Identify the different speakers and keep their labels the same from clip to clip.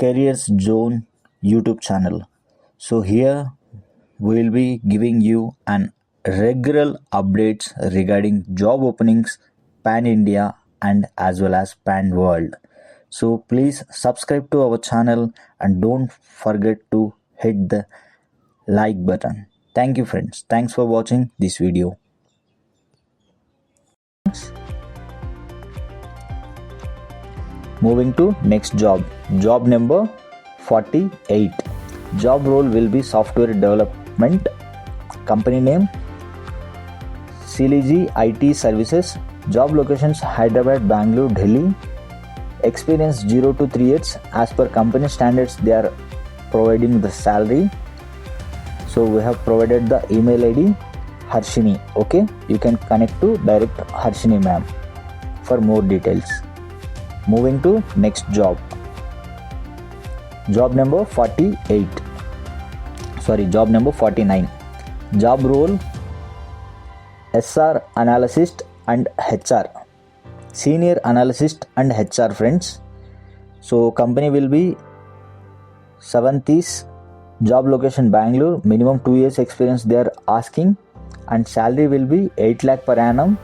Speaker 1: Careers Zone YouTube channel. So here we will be giving you an regular updates regarding job openings pan India and as well as pan world. So please subscribe to our channel and don't forget to hit the like button. Thank you friends. Thanks for watching this video. Moving to next job. Job number 48. Job role will be software development. Company name CLG IT Services. Job locations Hyderabad, Bangalore, Delhi. Experience 0 to 3 years. As per company standards, they are providing the salary. So we have provided the email ID Harshini. Okay, you can connect to direct Harshini ma'am for more details. Moving to next job. Job number 48. Job number 49. Job role SR analyst and HR. Senior analyst and HR friends. So company will be 7th. Job location Bangalore. Minimum 2 years experience they are asking, and salary will be 8 lakh per annum.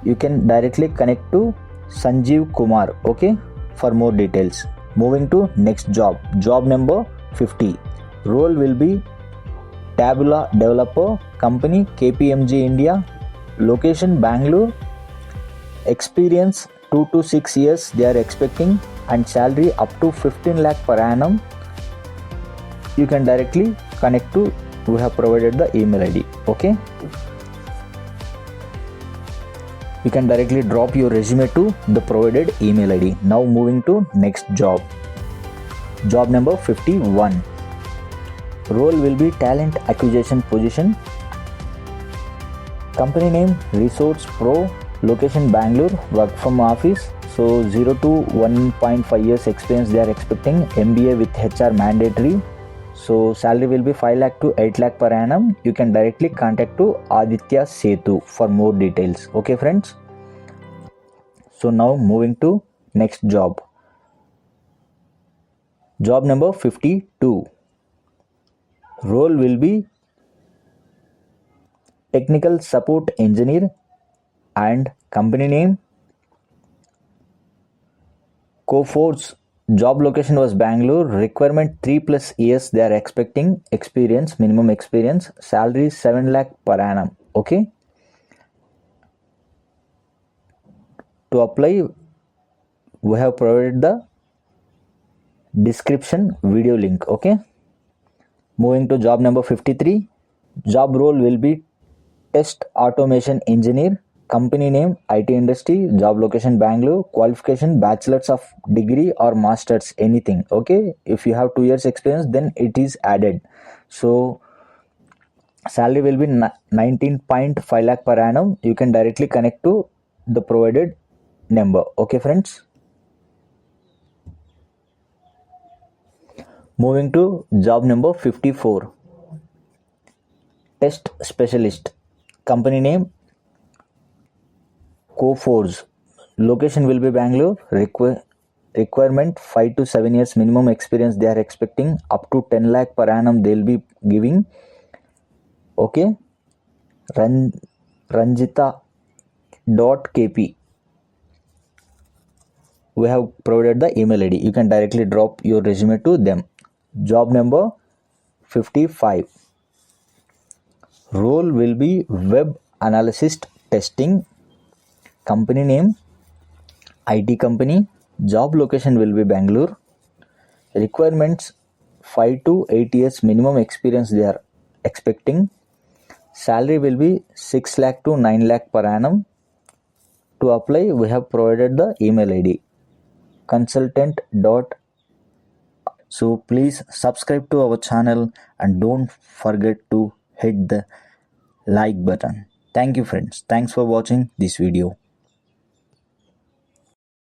Speaker 1: You can directly connect to Sanjeev Kumar, okay, for more details. Moving to next job. Job number 50. Role will be Tabula developer. Company KPMG India. Location Bangalore. Experience 2 to 6 years they are expecting, and salary up to 15 lakh per annum. You can directly connect to, we have provided the email ID, okay. You can directly drop your resume to the provided email ID. Now moving to next job. Job number 51. Role will be talent acquisition position. Company name Resource Pro. Location Bangalore. Work from office. So 0 to 1.5 years experience they are expecting. MBA with HR mandatory. So salary will be 5 lakh to 8 lakh per annum. You can directly contact to Aditya Setu for more details. Okay friends. So now moving to next job. Job number 52. Role will be technical support engineer, and company name Coforge. Job location was Bangalore. Requirement 3+ years they are expecting experience, minimum experience. Salary 7 lakh per annum. Okay. To apply, we have provided the description video link. Okay. Moving to job number 53. Job role will be test automation engineer. Company name IT industry. Job location Bangalore. Qualification bachelor's of degree or master's, anything. Okay, if you have 2 years experience then it is added. So salary will be 19.5 lakh per annum. You can directly connect to the provided number. Okay friends. Moving to job number 54. Test specialist. Company name Coforge. Location will be Bangalore. Requirement 5 to 7 years minimum experience they are expecting. Up to 10 lakh per annum they will be giving. Okay. Ranjita.kp. We have provided the email ID. You can directly drop your resume to them. Job number 55. Role will be web analyst testing. Company name IT company. Job location will be Bangalore. Requirements 5 to 8 years minimum experience they are expecting. Salary will be 6 lakh to 9 lakh per annum. To apply, we have provided the email ID consultant. So please subscribe to our channel and don't forget to hit the like button. Thank you friends. Thanks for watching this video.